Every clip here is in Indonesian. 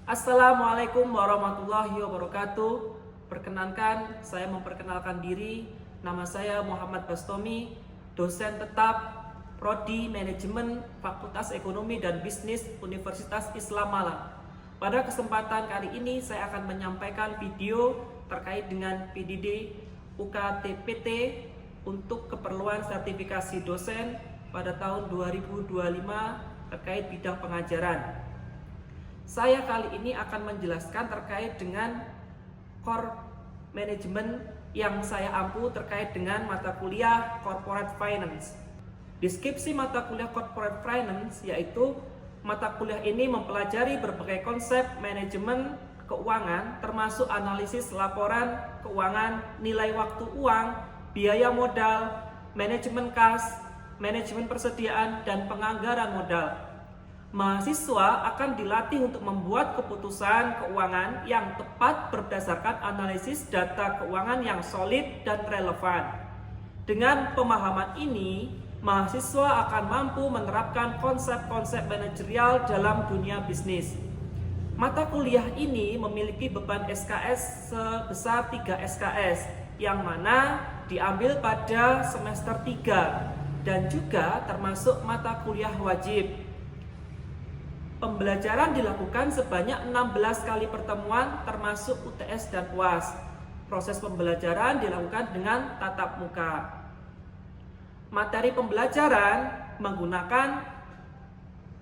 Assalamualaikum warahmatullahi wabarakatuh. Perkenankan, saya memperkenalkan diri. Nama saya Muhammad Bastomi, dosen tetap Prodi Manajemen Fakultas Ekonomi dan Bisnis Universitas Islam Malang. Pada kesempatan kali ini saya akan menyampaikan video terkait dengan PDD UKTPT untuk keperluan sertifikasi dosen pada tahun 2025 terkait bidang pengajaran. Saya kali ini akan menjelaskan terkait dengan core management yang saya ampu terkait dengan mata kuliah Corporate Finance. Deskripsi mata kuliah Corporate Finance yaitu mata kuliah ini mempelajari berbagai konsep manajemen keuangan termasuk analisis laporan keuangan, nilai waktu uang, biaya modal, manajemen kas, manajemen persediaan, dan penganggaran modal. Mahasiswa akan dilatih untuk membuat keputusan keuangan yang tepat berdasarkan analisis data keuangan yang solid dan relevan. Dengan pemahaman ini, mahasiswa akan mampu menerapkan konsep-konsep manajerial dalam dunia bisnis. Mata kuliah ini memiliki beban SKS sebesar 3 SKS, yang mana diambil pada semester 3 dan juga termasuk mata kuliah wajib. Pembelajaran dilakukan sebanyak 16 kali pertemuan termasuk UTS dan UAS. Proses pembelajaran dilakukan dengan tatap muka. Materi pembelajaran menggunakan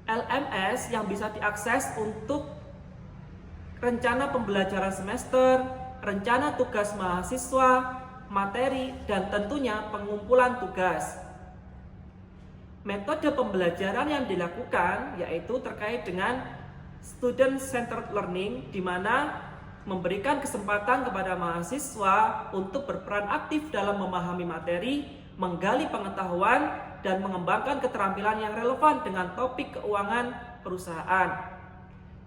LMS yang bisa diakses untuk rencana pembelajaran semester, rencana tugas mahasiswa, materi, dan tentunya pengumpulan tugas. Metode pembelajaran yang dilakukan yaitu terkait dengan student centered learning, di mana memberikan kesempatan kepada mahasiswa untuk berperan aktif dalam memahami materi, menggali pengetahuan, dan mengembangkan keterampilan yang relevan dengan topik keuangan perusahaan.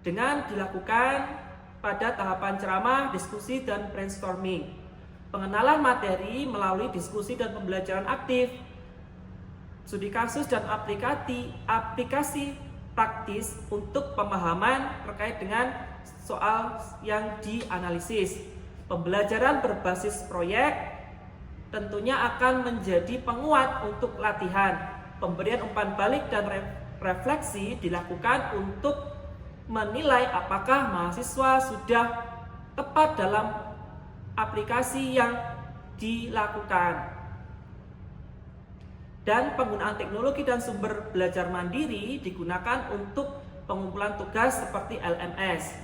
Dengan dilakukan pada tahapan ceramah, diskusi, dan brainstorming. Pengenalan materi melalui diskusi dan pembelajaran aktif, studi kasus dan aplikasi praktis untuk pemahaman terkait dengan soal yang dianalisis. Pembelajaran berbasis proyek tentunya akan menjadi penguat untuk latihan. Pemberian umpan balik dan refleksi dilakukan untuk menilai apakah mahasiswa sudah tepat dalam aplikasi yang dilakukan. Dan penggunaan teknologi dan sumber belajar mandiri digunakan untuk pengumpulan tugas seperti LMS.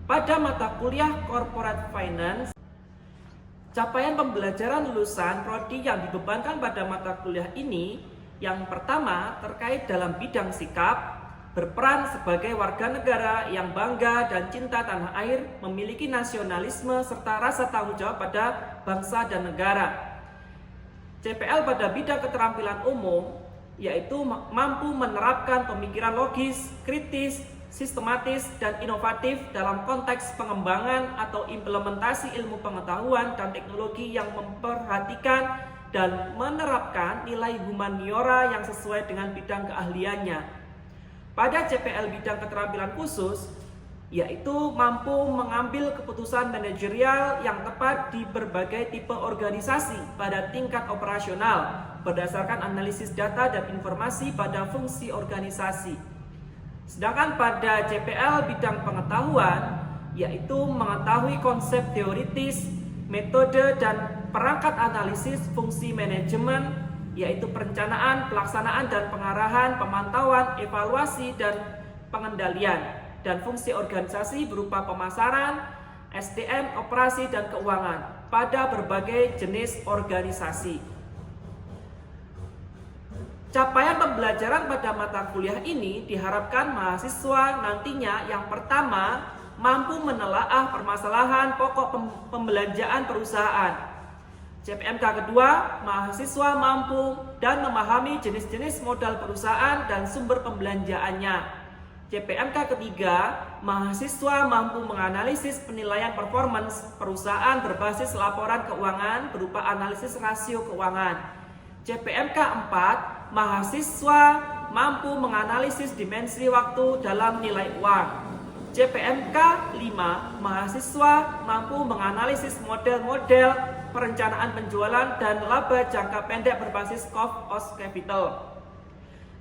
Pada mata kuliah Corporate Finance, capaian pembelajaran lulusan prodi yang dibebankan pada mata kuliah ini, yang pertama terkait dalam bidang sikap, berperan sebagai warga negara yang bangga dan cinta tanah air, memiliki nasionalisme serta rasa tanggung jawab pada bangsa dan negara. CPL pada bidang keterampilan umum yaitu mampu menerapkan pemikiran logis, kritis, sistematis, dan inovatif dalam konteks pengembangan atau implementasi ilmu pengetahuan dan teknologi yang memperhatikan dan menerapkan nilai humaniora yang sesuai dengan bidang keahliannya. Pada CPL bidang keterampilan khusus yaitu mampu mengambil keputusan manajerial yang tepat di berbagai tipe organisasi pada tingkat operasional berdasarkan analisis data dan informasi pada fungsi organisasi. Sedangkan pada CPL bidang pengetahuan yaitu mengetahui konsep teoritis, metode, dan perangkat analisis fungsi manajemen yaitu perencanaan, pelaksanaan, dan pengarahan, pemantauan, evaluasi, dan pengendalian, dan fungsi organisasi berupa pemasaran, SDM, operasi, dan keuangan pada berbagai jenis organisasi. Capaian pembelajaran pada mata kuliah ini diharapkan mahasiswa nantinya yang pertama mampu menelaah permasalahan pokok pembelanjaan perusahaan. CPMK kedua, mahasiswa mampu dan memahami jenis-jenis modal perusahaan dan sumber pembelanjaannya. CPMK ketiga, mahasiswa mampu menganalisis penilaian performance perusahaan berbasis laporan keuangan berupa analisis rasio keuangan. CPMK 4, mahasiswa mampu menganalisis dimensi waktu dalam nilai uang. CPMK 5, mahasiswa mampu menganalisis model-model perencanaan penjualan dan laba jangka pendek berbasis cost capital.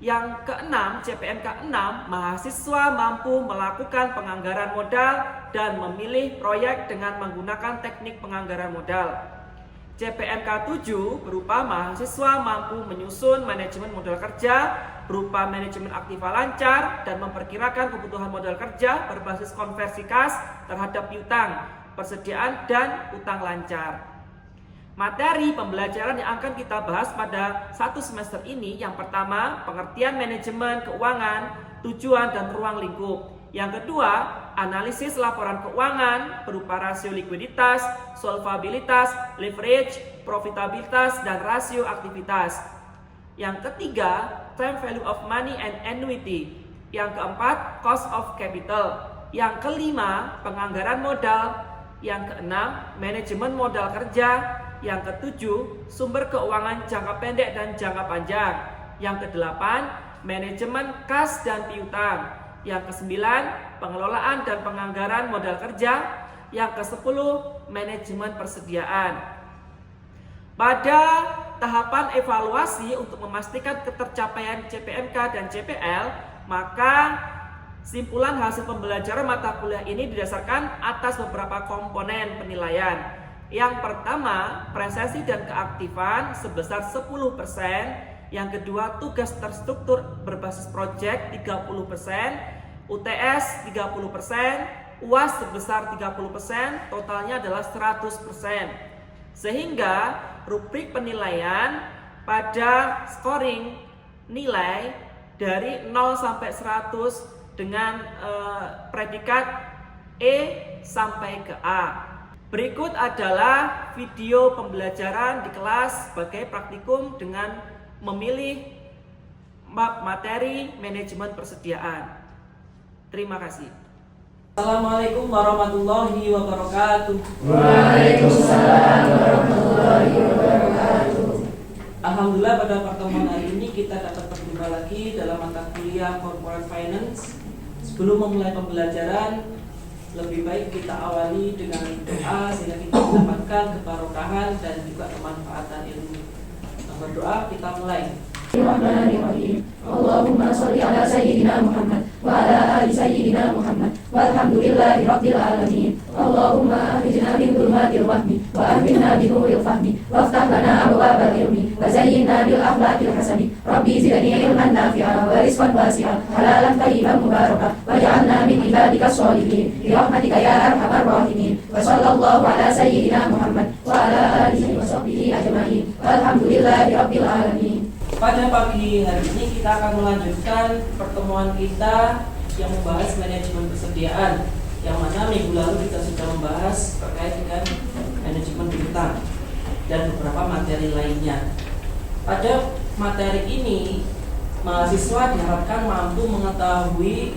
Yang keenam, CPMK 6, mahasiswa mampu melakukan penganggaran modal dan memilih proyek dengan menggunakan teknik penganggaran modal. CPMK 7 berupa mahasiswa mampu menyusun manajemen modal kerja berupa manajemen aktiva lancar dan memperkirakan kebutuhan modal kerja berbasis konversi kas terhadap piutang, persediaan, dan utang lancar. Materi pembelajaran yang akan kita bahas pada satu semester ini, yang pertama, pengertian manajemen keuangan, tujuan dan ruang lingkup. Yang kedua, analisis laporan keuangan berupa rasio likuiditas, solvabilitas, leverage, profitabilitas, dan rasio aktivitas. Yang ketiga, time value of money and annuity. Yang keempat, cost of capital. Yang kelima, penganggaran modal. Yang keenam, manajemen modal kerja. Yang ketujuh, sumber keuangan jangka pendek dan jangka panjang. Yang kedelapan, manajemen kas dan piutang. Yang kesembilan, pengelolaan dan penganggaran modal kerja. Yang kesepuluh, manajemen persediaan. Pada tahapan evaluasi untuk memastikan ketercapaian CPMK dan CPL, maka simpulan hasil pembelajaran mata kuliah ini didasarkan atas beberapa komponen penilaian. Yang pertama, prestasi dan keaktifan sebesar 10%. Yang kedua, tugas terstruktur berbasis proyek 30%, UTS 30%, UAS sebesar 30%, totalnya adalah 100%. Sehingga rubrik penilaian pada scoring nilai dari 0 sampai 100 dengan predikat E sampai ke A. Berikut adalah video pembelajaran di kelas sebagai praktikum dengan memilih materi manajemen persediaan. Terima kasih. Assalamualaikum warahmatullahi wabarakatuh. Waalaikumsalam warahmatullahi wabarakatuh. Alhamdulillah, pada pertemuan hari ini kita dapat berjumpa lagi dalam mata kuliah Corporate Finance. Sebelum memulai pembelajaran, lebih baik kita awali dengan doa sehingga kita mendapatkan kebarokahan dan juga kemanfaatan ilmu. Berdoa, kita mulai. Bismillahirrahmanirrahim. Allahumma sholli ala sayyidina Muhammad wa ala ali sayyidina Muhammad walhamdulillahi rabbil alamin. Allahumma akhrijna min dhulumatil wahmi wa akhrijna bi nuril fahmi waftah lana abwaabal ilmi wa zayyinna bil akhlaqil hasani. Rabbi zidni ilman nafi'a wa rizqan wasi'a halalan thayyiban mubarakan waj'alna min ibadikas sholihin bi rahmatika ya arhamar rahimin. Wa sallallahu ala sayyidina Muhammad wa ala alihi wa sahbihi ajma'in. Walhamdulillahi rabbil alamin. Pada pagi hari ini kita akan melanjutkan pertemuan kita yang membahas manajemen persediaan, yang mana minggu lalu kita sudah membahas terkait dengan manajemen piutang dan beberapa materi lainnya. Pada materi ini, mahasiswa diharapkan mampu mengetahui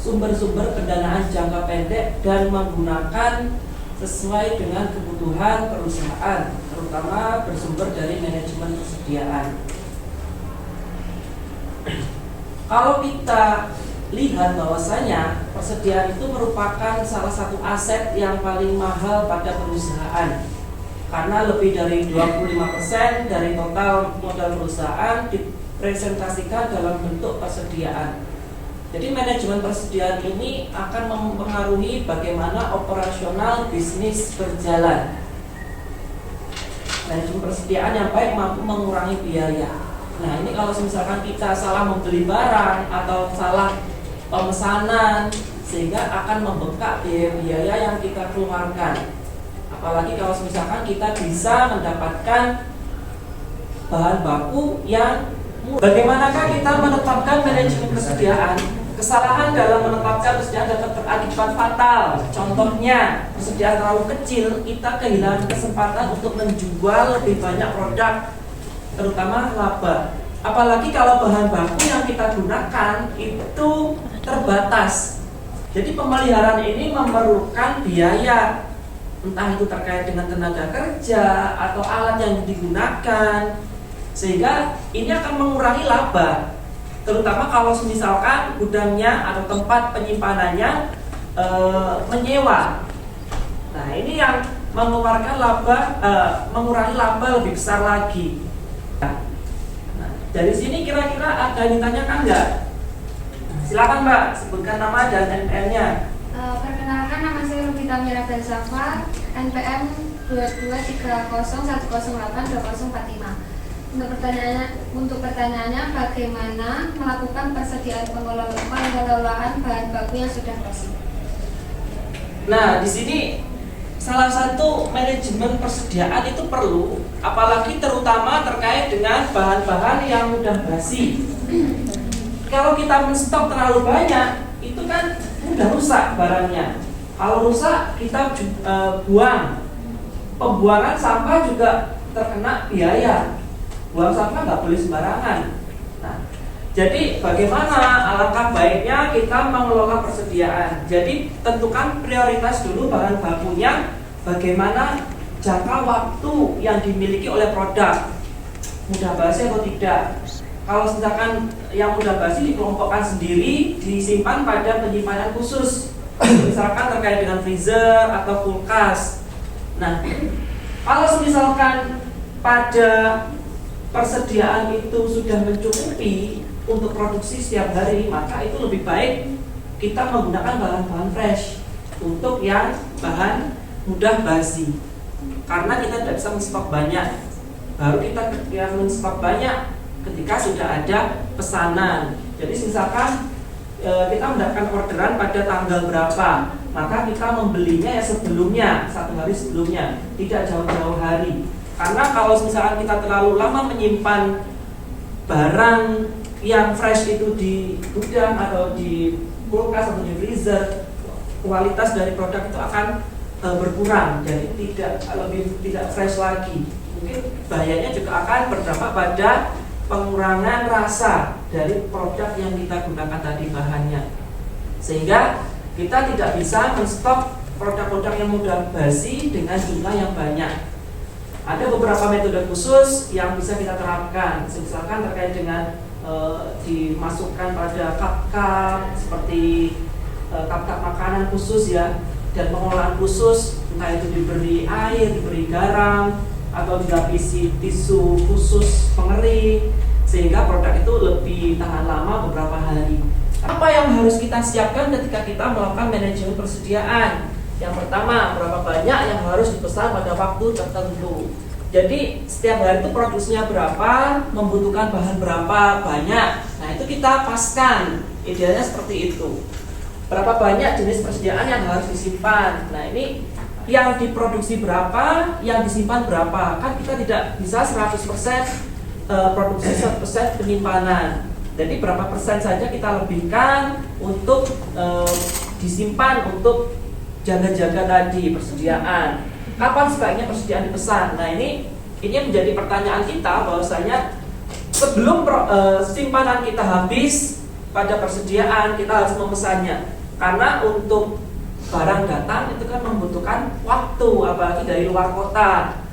sumber-sumber pendanaan jangka pendek dan menggunakan sesuai dengan kebutuhan perusahaan, terutama bersumber dari manajemen persediaan. Kalau kita lihat bahwasanya persediaan itu merupakan salah satu aset yang paling mahal pada perusahaan, karena lebih dari 25% dari total modal perusahaan dipresentasikan dalam bentuk persediaan. Jadi manajemen persediaan ini akan mempengaruhi bagaimana operasional bisnis berjalan. Manajemen persediaan yang baik mampu mengurangi biaya. Nah, ini kalau misalkan kita salah membeli barang atau salah pemesanan, sehingga akan membengkak biaya-biaya yang kita keluarkan. Apalagi kalau misalkan kita bisa mendapatkan bahan baku yang murah. Bagaimanakah kita menetapkan manajemen persediaan? Kesalahan dalam menetapkan persediaan dapat berakibat fatal. Contohnya, persediaan terlalu kecil, kita kehilangan kesempatan untuk menjual lebih banyak produk, terutama laba. Apalagi kalau bahan baku yang kita gunakan itu terbatas. Jadi pemeliharaan ini memerlukan biaya, entah itu terkait dengan tenaga kerja atau alat yang digunakan, sehingga ini akan mengurangi laba. terutama kalau misalkan gudangnya atau tempat penyimpanannya menyewa. Nah, ini yang mengeluarkan mengurangi laba lebih besar lagi. Nah, dari sini kira-kira ada yang ditanyakan nggak? Silakan Mbak, sebutkan nama dan NPM-nya. Perkenalkan, nama saya Rubita Mirabel Safa, NPM 223010082045. Untuk pertanyaannya, bagaimana melakukan persediaan pengelolaan bahan baku yang sudah bersih? Nah, di sini salah satu manajemen persediaan itu perlu, apalagi terutama terkait dengan bahan-bahan yang mudah basi. Kalau kita menstok terlalu banyak, itu kan mudah rusak barangnya. Kalau rusak, kita buang. Pembuangan sampah juga terkena biaya. Buang sampah nggak boleh sembarangan. Nah, jadi bagaimana alangkah baiknya kita mengelola persediaan. Jadi tentukan prioritas dulu bahan bakunya, bagaimana jangka waktu yang dimiliki oleh produk, mudah basi atau tidak. Kalau misalkan yang mudah basi dikelompokkan sendiri, disimpan pada penyimpanan khusus, misalkan terkait dengan freezer atau kulkas. Nah, kalau misalkan pada persediaan itu sudah mencukupi untuk produksi setiap hari, maka itu lebih baik kita menggunakan bahan-bahan fresh untuk yang bahan mudah basi. Karena kita tidak bisa menstok banyak, baru kita menstok banyak ketika sudah ada pesanan. Jadi misalkan kita mendapatkan orderan pada tanggal berapa, maka kita membelinya ya sebelumnya, 1 hari sebelumnya, tidak jauh-jauh hari. Karena kalau misalkan kita terlalu lama menyimpan barang yang fresh itu di gudang atau di kulkas atau di freezer, kualitas dari produk itu akan berkurang, jadi tidak fresh lagi. Mungkin bahayanya juga akan berdampak pada pengurangan rasa dari produk yang kita gunakan tadi bahannya, sehingga kita tidak bisa menstok produk-produk yang mudah basi dengan jumlah yang banyak. Ada beberapa metode khusus yang bisa kita terapkan, misalkan terkait dengan dimasukkan pada cup-cup seperti cup-cup makanan khusus ya, dan pengolahan khusus, entah itu diberi air, diberi garam, atau dilapisi tisu khusus pengering, sehingga produk itu lebih tahan lama beberapa hari. Apa yang harus kita siapkan ketika kita melakukan manajemen persediaan? Yang pertama, berapa banyak yang harus dipesan pada waktu tertentu. Jadi setiap hari itu produksinya berapa, membutuhkan bahan berapa banyak. Nah, itu kita paskan, idealnya seperti itu. Berapa banyak jenis persediaan yang harus disimpan. Nah, ini yang diproduksi berapa, yang disimpan berapa. Kan kita tidak bisa 100% produksi 100% penyimpanan. Jadi berapa persen saja kita lebihkan untuk disimpan untuk jaga-jaga tadi persediaan. Kapan sebaiknya persediaan dipesan? Nah, ini menjadi pertanyaan kita, bahwasanya sebelum simpanan kita habis pada persediaan kita harus memesannya. Karena untuk barang datang itu kan membutuhkan waktu, apalagi dari luar kota,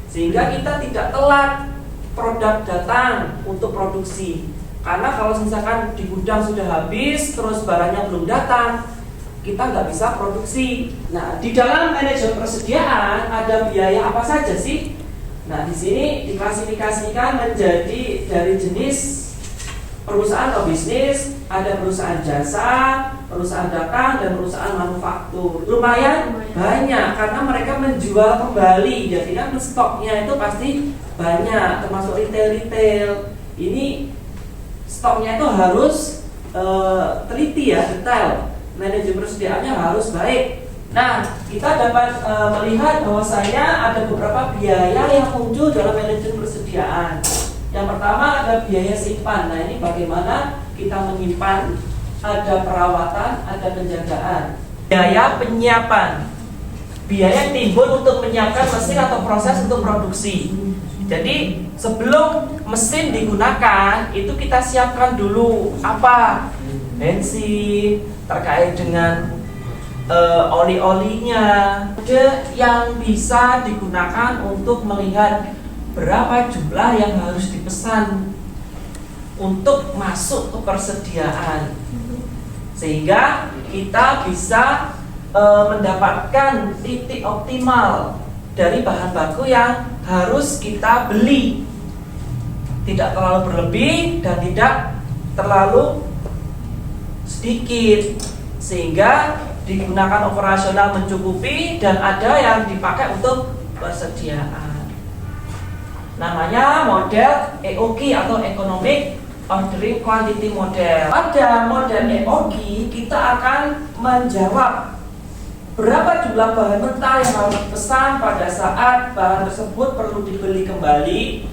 sehingga kita tidak telat produk datang untuk produksi. Karena kalau misalkan di gudang sudah habis terus barangnya belum datang, kita nggak bisa produksi. Nah, di dalam manajemen persediaan ada biaya apa saja sih? Nah, di sini diklasifikasikan menjadi dari jenis perusahaan atau bisnis, ada perusahaan jasa, perusahaan dagang, dan perusahaan manufaktur. Lumayan banyak karena mereka menjual kembali, jadi kan stoknya itu pasti banyak, termasuk retail. Ini stoknya itu harus teliti ya, detail. Manajemen persediaannya harus baik. Nah, kita dapat melihat bahwasanya ada beberapa biaya yang muncul dalam manajemen persediaan. Yang pertama ada biaya simpan. Nah, ini bagaimana kita menyimpan, ada perawatan, ada penjagaan. Biaya penyiapan, biaya yang timbul untuk menyiapkan mesin atau proses untuk produksi. Jadi sebelum mesin digunakan itu kita siapkan dulu apa? Bensin, terkait dengan oli-olinya, yang bisa digunakan untuk melihat berapa jumlah yang harus dipesan. untuk masuk ke persediaan, sehingga kita bisa mendapatkan titik optimal dari bahan baku yang harus kita beli, tidak terlalu berlebih dan tidak terlalu sedikit, sehingga digunakan operasional mencukupi dan ada yang dipakai untuk persediaan. Namanya model EOQ atau Economic Ordering Quantity Model. Pada model EOQ kita akan menjawab berapa jumlah bahan mentah yang harus dipesan pada saat bahan tersebut perlu dibeli kembali,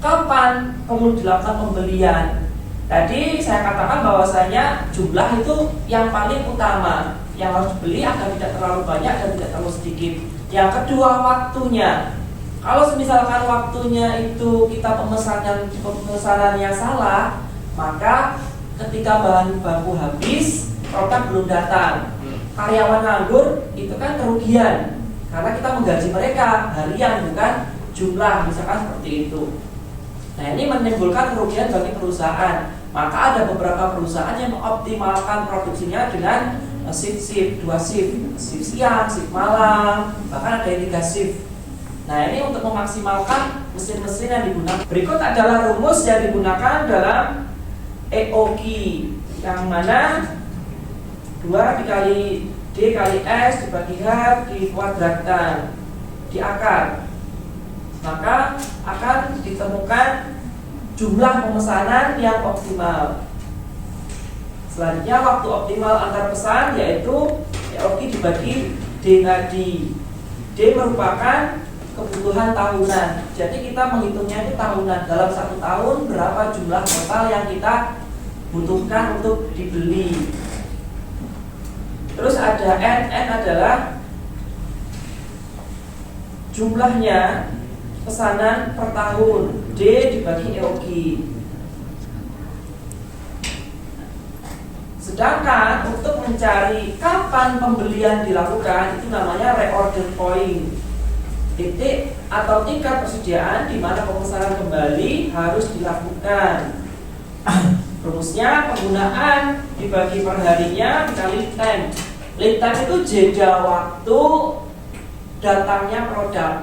kapan perlu dilakukan pembelian. Tadi saya katakan bahwasanya jumlah itu yang paling utama, yang harus dibeli agar tidak terlalu banyak dan tidak terlalu sedikit. Yang kedua, waktunya. Kalau misalkan waktunya itu kita pemesanan yang salah, maka ketika bahan baku habis, produk belum datang, karyawan nganggur, itu kan kerugian karena kita menggaji mereka harian bukan jumlah, misalkan seperti itu. Nah, ini menimbulkan kerugian bagi perusahaan. Maka ada beberapa perusahaan yang mengoptimalkan produksinya dengan shift, 2 shift siang, shift malam, bahkan ada yang 3 shift. Nah, ini untuk memaksimalkan mesin-mesin yang digunakan. Berikut adalah rumus yang digunakan dalam EOQ, yang mana 2 dikali D kali S dibagi H dikuadratkan di akar, maka akan ditemukan jumlah pemesanan yang optimal. Selanjutnya, waktu optimal antar pesan yaitu EOQ dibagi D tadi. D merupakan kebutuhan tahunan, jadi kita menghitungnya itu tahunan. Dalam 1 tahun berapa jumlah total yang kita butuhkan untuk dibeli. Terus ada N adalah jumlahnya pesanan per tahun, D dibagi EOQ. Sedangkan untuk mencari kapan pembelian dilakukan, itu namanya reorder point, titik atau tingkat persediaan di mana pemesanan kembali harus dilakukan. Rumusnya penggunaan dibagi per harinya dikali lead time. Lead time itu jeda waktu datangnya produk.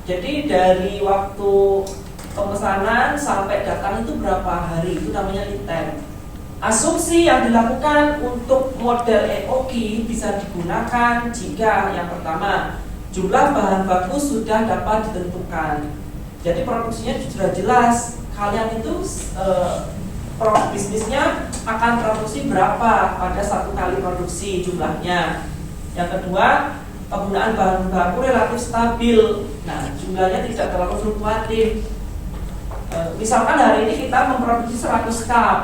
Jadi dari waktu pemesanan sampai datang itu berapa hari, itu namanya lead time. Asumsi yang dilakukan untuk model EOQ bisa digunakan jika yang pertama, jumlah bahan baku sudah dapat ditentukan. Jadi produksinya sudah jelas, kalian itu bisnisnya akan produksi berapa pada 1 kali produksi jumlahnya. Yang kedua, penggunaan bahan baku relatif stabil. Nah, jumlahnya tidak terlalu fluktuatif. Misalkan hari ini kita memproduksi 100 cup,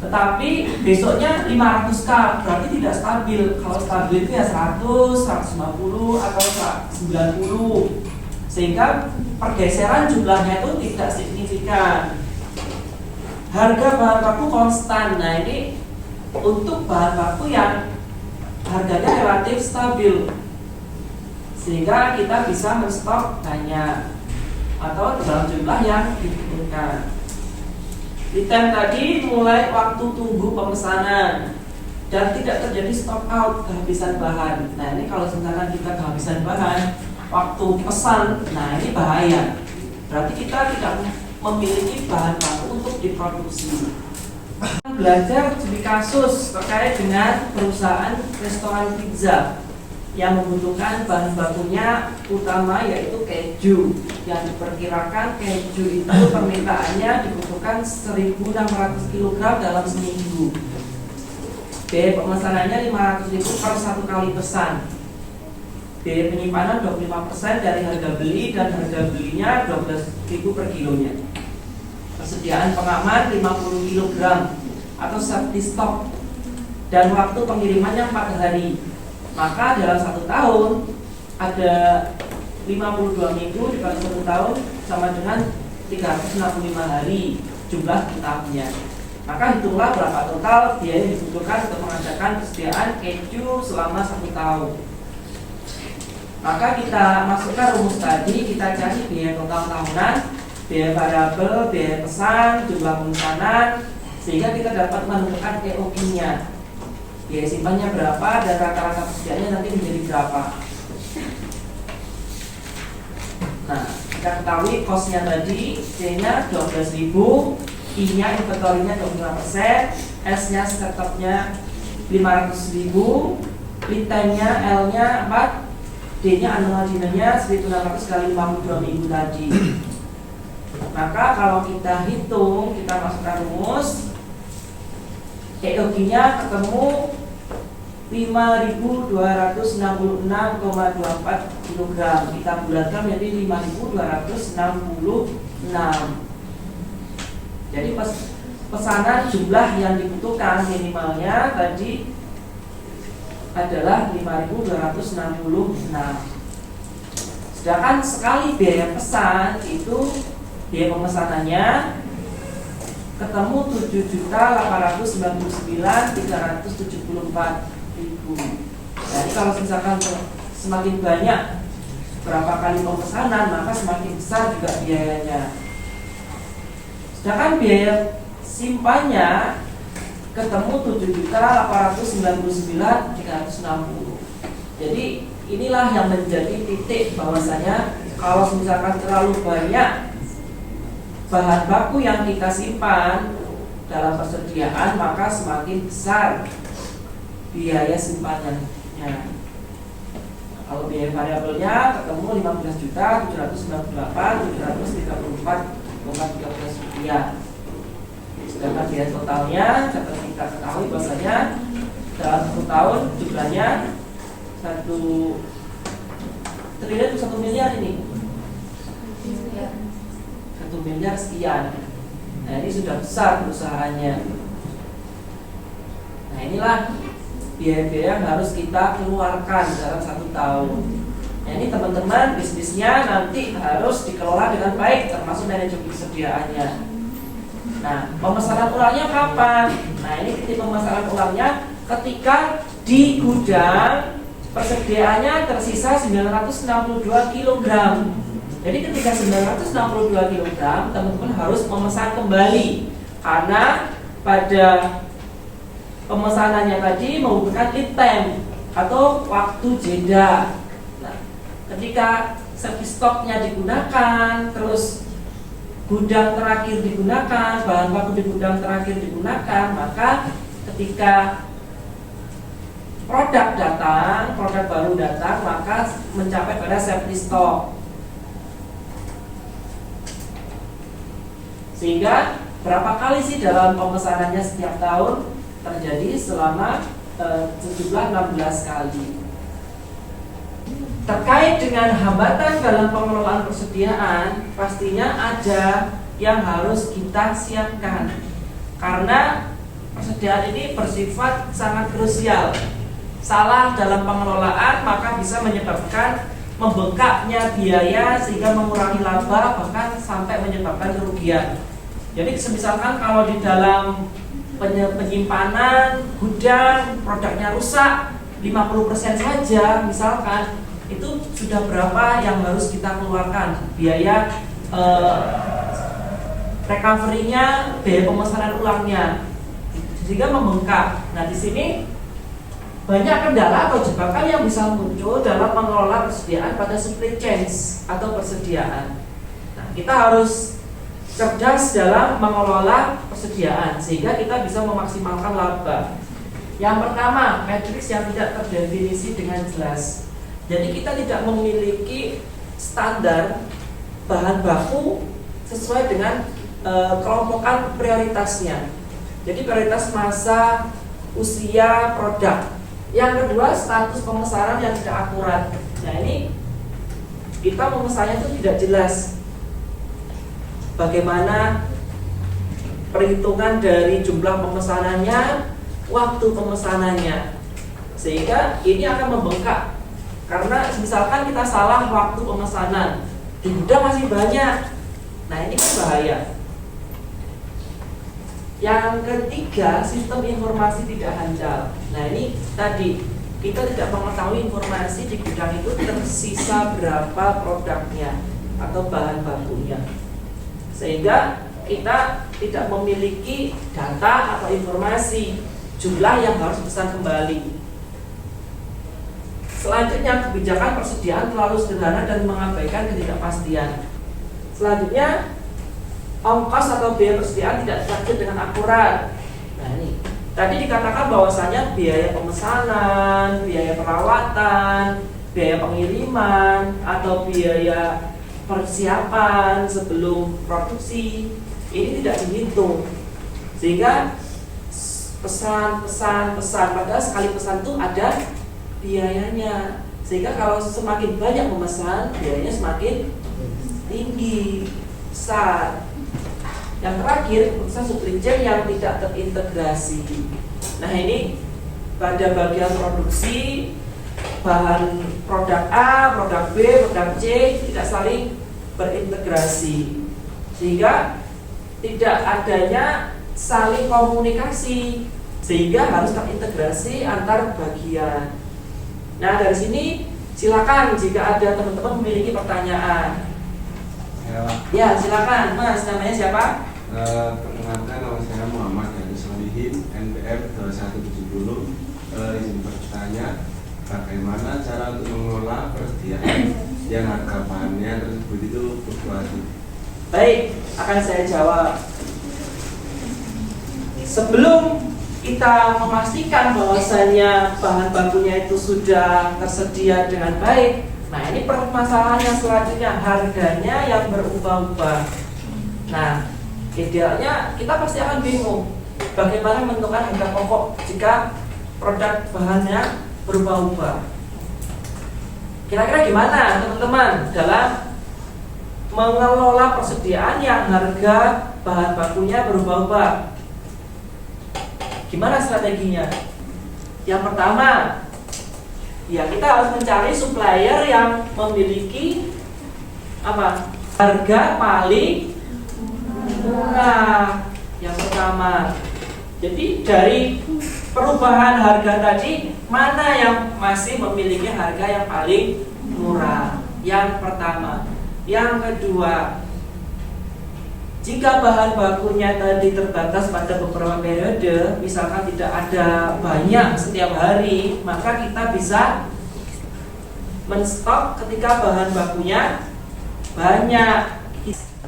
tetapi besoknya 500 cup, berarti tidak stabil. Kalau stabil itu ya 100, 150 atau 90, sehingga pergeseran jumlahnya itu tidak signifikan. Harga bahan baku konstan. Nah, ini untuk bahan baku yang harganya relatif stabil, sehingga kita bisa menstok banyak atau dalam jumlah yang dibutuhkan. Lead time tadi mulai waktu tunggu pemesanan dan tidak terjadi stock out, kehabisan bahan. Nah, ini kalau misalkan kita kehabisan bahan waktu pesan, nah ini bahaya. Berarti kita tidak memiliki bahan baku untuk diproduksi. Belajar studi kasus terkait dengan perusahaan restoran pizza yang membutuhkan bahan bakunya utama yaitu keju, yang diperkirakan keju itu permintaannya dibutuhkan 1.600 kg dalam seminggu. Biaya pemesanannya 500.000 per 1 kali pesan. Biaya penyimpanan 25% dari harga beli dan harga belinya 12.000 per kilonya. Persediaan pengaman 50 kg atau safety stock dan waktu pengirimannya 4 hari. Maka dalam 1 tahun ada 52 minggu dikali 1 tahun sama dengan 365 hari jumlah tahunnya. Maka hitunglah berapa total biaya yang dibutuhkan untuk mengadakan persediaan keju selama 1 tahun. Maka kita masukkan rumus tadi, kita cari biaya total tahunan biaya variabel, biaya pesan, jumlah pemesanan, sehingga kita dapat menentukan EOQ-nya. Biaya simpannya berapa dan rata-rata persediaannya nanti menjadi berapa. Nah, kita ketahui cost-nya tadi, C-nya 12.000, I-nya inventory-nya 25%, S-nya startup-nya 500.000, lead time-nya L-nya 4, D-nya annual demand-nya 1.600 kali 52 minggu tadi. Maka kalau kita hitung, kita masukkan rumus, EOQ-nya ketemu 5.266,24 kg. Kita bulatkan menjadi 5.266. Jadi pesanan jumlah yang dibutuhkan minimalnya tadi adalah 5.266. Sedangkan sekali biaya pesan itu biaya pemesanannya ketemu 7.899.374.000. Jadi kalau misalkan semakin banyak berapa kali pemesanan, maka semakin besar juga biayanya. Sedangkan biaya simpannya ketemu 7.899.360. Jadi inilah yang menjadi titik bahwasanya kalau misalkan terlalu banyak bahan baku yang kita simpan dalam persediaan, maka semakin besar biaya simpanannya. Kalau biaya variabelnya ketemu 15.798.734,13 rupiah. Sedangkan biaya totalnya dapat kita ketahui bahwasanya dalam 1 tahun jumlahnya 1 triliun 1 miliar ini. 1 miliar sekian. Nah, ini sudah besar perusahaannya. Nah, inilah biaya-biaya yang harus kita keluarkan dalam 1 tahun. Nah, ini teman-teman bisnisnya nanti harus dikelola dengan baik, termasuk manajemen persediaannya. Nah, pemesanan ulangnya kapan? Nah, ini titik pemesanan ulangnya ketika di gudang persediaannya tersisa 962 kg. Jadi ketika 962 kg, teman-teman harus memesan kembali karena pada pemesanannya tadi membutuhkan lead time atau waktu jeda. Nah, ketika service stoknya digunakan, terus gudang terakhir digunakan, bahan baku di gudang terakhir digunakan, maka ketika produk datang, produk baru datang, maka mencapai pada safety stock. Sehingga berapa kali sih dalam pemesanannya setiap tahun terjadi selama sejumlah 16 kali. Terkait dengan hambatan dalam pengelolaan persediaan, pastinya ada yang harus kita siapkan. Karena persediaan ini bersifat sangat krusial. Salah dalam pengelolaan maka bisa menyebabkan membengkaknya biaya sehingga mengurangi laba, bahkan sampai menyebabkan kerugian. Jadi misalkan kalau di dalam penyimpanan gudang produknya rusak 50% saja misalkan, itu sudah berapa yang harus kita keluarkan biaya recovery-nya, biaya pemesanan ulangnya, sehingga membengkak. Nah, di sini banyak kendala atau jebakan yang bisa muncul dalam mengelola persediaan pada supply chain atau persediaan. Nah, kita harus cerdas dalam mengelola persediaan sehingga kita bisa memaksimalkan laba. Yang pertama, matriks yang tidak terdefinisi dengan jelas. Jadi kita tidak memiliki standar bahan baku sesuai dengan kelompokan prioritasnya. Jadi prioritas masa, usia, produk. Yang kedua, status pemesanan yang tidak akurat. Nah, ini kita memesannya itu tidak jelas. Bagaimana perhitungan dari jumlah pemesanannya, waktu pemesanannya, sehingga ini akan membengkak. Karena misalkan kita salah waktu pemesanan, di gudang masih banyak. Nah, ini kan bahaya. Yang ketiga, sistem informasi tidak handal. Nah, ini tadi kita tidak mengetahui informasi di gudang itu tersisa berapa produknya atau bahan bakunya. sehingga kita tidak memiliki data atau informasi jumlah yang harus dipesan kembali. Selanjutnya, kebijakan persediaan terlalu sederhana dan mengabaikan ketidakpastian. Selanjutnya, ongkos atau biaya persediaan tidak tercatat dengan akurat. Nah ini, tadi dikatakan bahwasanya biaya pemesanan, biaya perawatan, biaya pengiriman, atau biaya persiapan sebelum produksi ini tidak dihitung, sehingga pesan, padahal sekali pesan itu ada biayanya, sehingga kalau semakin banyak memesan biayanya semakin tinggi, besar. Yang terakhir, keputusan supply chain yang tidak terintegrasi. Nah ini pada bagian produksi, bahan produk A, produk B, produk C tidak saling berintegrasi, sehingga tidak adanya saling komunikasi, sehingga harus terintegrasi antar bagian. Nah dari sini silakan jika ada teman-teman memiliki pertanyaan. Ya silakan Mas, namanya siapa? Perkenalkan, nama saya Muhammad Hadi Solihin, NPM 2170. Izin bertanya, bagaimana cara untuk mengelola persediaan yang harga bahannya tersebut itu fluktuatif? Baik, akan saya jawab. Sebelum kita memastikan bahwasanya bahan bakunya itu sudah tersedia dengan baik, nah ini permasalahan yang selanjutnya, harganya yang berubah-ubah. Nah, idealnya kita pasti akan bingung bagaimana menentukan harga pokok jika produk bahannya berubah-ubah. Kira-kira gimana teman-teman dalam mengelola persediaan yang harga bahan bakunya berubah-ubah? Gimana strateginya? Yang pertama, ya kita harus mencari supplier yang memiliki apa? Harga paling murah. Yang pertama. Jadi dari perubahan harga tadi, mana yang masih memiliki harga yang paling murah? Yang pertama. Yang kedua, jika bahan bakunya tadi terbatas pada beberapa periode, misalkan tidak ada banyak setiap hari, maka kita bisa menstok ketika bahan bakunya banyak.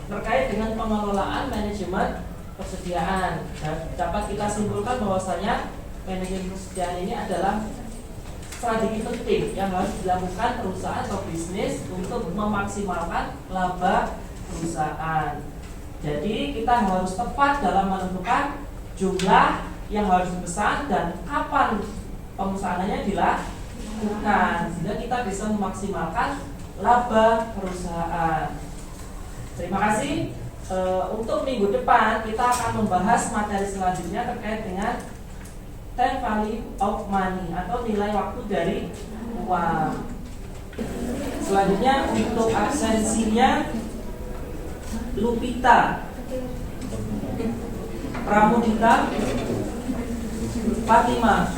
Terkait dengan pengelolaan manajemen persediaan, dapat kita simpulkan bahwasanya manajemen persediaan ini adalah strategi penting yang harus dilakukan perusahaan atau bisnis untuk memaksimalkan laba perusahaan. Jadi kita harus tepat dalam menentukan jumlah yang harus dipesan dan kapan pemesanannya dilakukan, sehingga kita bisa memaksimalkan laba perusahaan. Terima kasih. Untuk minggu depan kita akan membahas materi selanjutnya terkait dengan time value of money atau nilai waktu dari uang. Selanjutnya untuk absensinya Lupita, Pramudita, Fatima,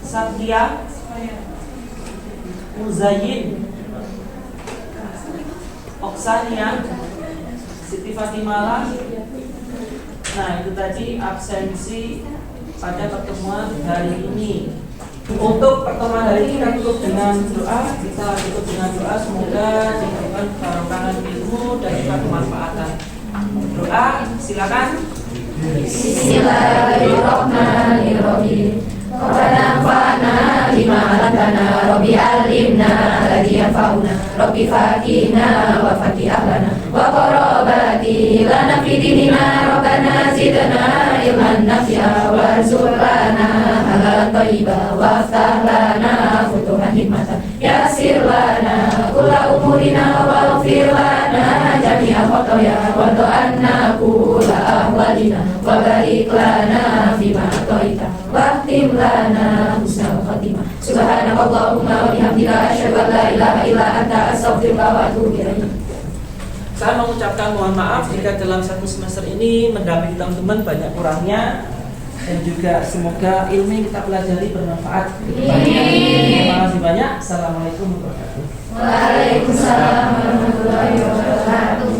Satria, Muzayin, Oksania, Siti Fatimala. Nah itu tadi absensi pada pertemuan hari ini. Untuk pertemuan hari ini kita tutup dengan doa. Kita tutup dengan doa, semoga diberikan barokah ilmu dan juga kemanfaatan. Doa, silakan. Bismillahirrahmanirrahim. Rabbana anfa'na bima 'allamtana, Rabbi 'allimna alladhi yanfa'una, Rabbi faqihna wa faqih ahlana wa qarabati lana fi dinina, Rabbana zidna ilman nafi'a warzuqna halalan thayyiban waftah lana futuhan hikmatan yassir lana kulla umurina waghfir lana jami'a khotoya wa do'anna kulla ahwalina wa barik lana fima atoita waqtim lana husnal khatimah. Subhanakallahumma wa bihamdika asyhadu an la ilaha illa anta astaghfiruka wa atubu ilaik. Saya mengucapkan mohon maaf jika dalam satu semester ini mendampingi teman-teman banyak kurangnya, dan juga semoga ilmu yang kita pelajari bermanfaat. Terima kasih banyak. Assalamualaikum warahmatullahi wabarakatuh. Waalaikumsalam warahmatullahi wabarakatuh.